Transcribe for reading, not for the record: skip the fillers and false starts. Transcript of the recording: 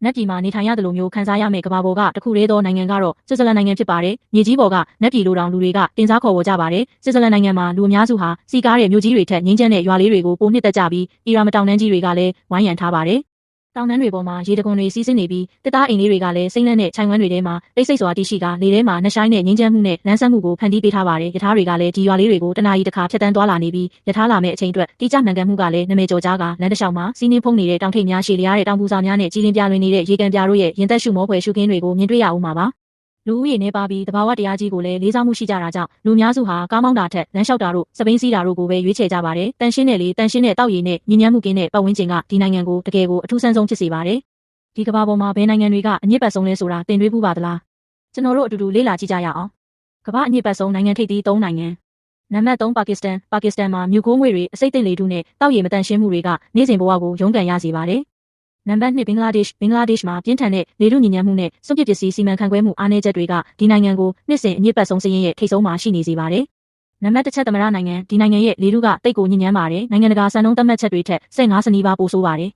နက်ပြည်မှာနေထိုင်ရသလိုမျိုးခံစားရမယ့်ကဘာပေါ်ကတခုတည်းသောနိုင်ငံကတော့ဆွစ်ဇာလန်နိုင်ငံဖြစ်ပါတယ်။မြေကြီးပေါ်ကနက်ပြည်လိုတောင်လူတွေကတင်စားခေါ်ဝေါ်ကြပါတယ်။ဆွစ်ဇာလန်နိုင်ငံမှာလူအများစုဟာစီကားတဲ့မြို့ကြီးတွေထက်ငင်းကျန်းတဲ့ရွာလေးတွေကိုပိုနှစ်သက်ကြပြီးအီရန်တောင်တန်းကြီးတွေကလည်းဝိုင်းရံထားပါတယ်။တောင်တန်းတွေပေါ်မှာရေတံခွန်တွေစီးဆင်းနေပြီးတစ်သားအိမ်လေးတွေကလည်းစိမ့်လက်နဲ့ခြိုင်ဝမ်းတွေထဲမှာတိတ်ဆိတ်စွာတည်ရှိကလေထဲမှာနှရှိုင်းနဲ့ငင်းကျန်းမှုနဲ့လန်းဆန်းမှုကိုဖန်တီးပေးထားပါတယ်။ယထာတွေကလည်းဒီရွာလေးတွေကိုတနာရီတစ်ခါဖြတ်တန်းသွားလာနေပြီးယထာလာမဲ့အချိန်အတွက်တိကျမှန်ကန်မှုကလည်းနာမည်ကျော်ကြားကလမ်းတစ်လျှောက်မှာစီးနှင်းဖုံးနေတဲ့တောင်ထိပ်များရှည်လျားတဲ့တောင်ပူစာများနဲ့ကြီးလင်းပြလွင်နေတဲ့ရေကန်ပြတို့ရဲ့ရင်သက်ရှုမောဖွယ်ရှုခင်းတွေကိုမြင်တွေ့ရအောင်ပါ။လူဦးရေနေပါပြီးတဘာဝတရားကြီးကိုလည်းလေးစားမှုရှိကြတာကြောင့်လူများစုဟာကားမောင်းတာထက်လမ်းလျှောက်တာတို့စပိန်စီးတာတို့ကိုပဲရွေးချယ်ကြပါတယ်။တန်ရှင်းတဲ့တောက်ရည်နဲ့ညဉ့်ညမ်းမှုကင်းတဲ့ပတ်ဝန်းကျင်ကဒီနိုင်ငံကိုတကယ်ကိုအထူးဆန်းဆုံးဖြစ်စေပါတယ်။ဒီကမ္ဘာပေါ်မှာဘယ်နိုင်ငံတွေကအညစ်ပတ်ဆုံးလဲဆိုတာသင်တွေးဖူးပါသလား။ကျွန်တော်တို့အတူတူလေ့လာကြည့်ကြရအောင်။ကမ္ဘာအညစ်ပတ်ဆုံးနိုင်ငံထိပ်သီး3နိုင်ငံနံပါတ်3ပါကစ္စတန်မှာမြူကိုးငွေတွေအစိတ်သိမ့်လေထုနဲ့တောက်ရည်မတန်ရှင်းမှုတွေကနေ့စဉ်ဘဝကိုရုန်းကန်ရစေပါတယ်။နံပါတ်2ဘင်္ဂလားဒေ့ရှ်မှာပြင်းထန်တဲ့လေထုညစ်ညမ်းမှုနဲ့စွန့်ပစ်ပစ္စည်းစီမံခန့်ခွဲမှုအားနည်းချက်တွေကဒီနိုင်ငံကိုနှစ်စဉ်အညစ်ပတ်ဆုံးစာရင်းရဲ့ထိပ်ဆုံးမှာရှိနေစေပါတယ်။နံပါတ်1ချက်သမ္မတနိုင်ငံဒီနိုင်ငံရဲ့လေထုကတိတ်ကိုညစ်ညမ်းပါတယ်။နိုင်ငံတကာစံနှုန်းသတ်မှတ်ချက်တွေထက်15 ဆနီးပါးပိုဆိုးပါတယ်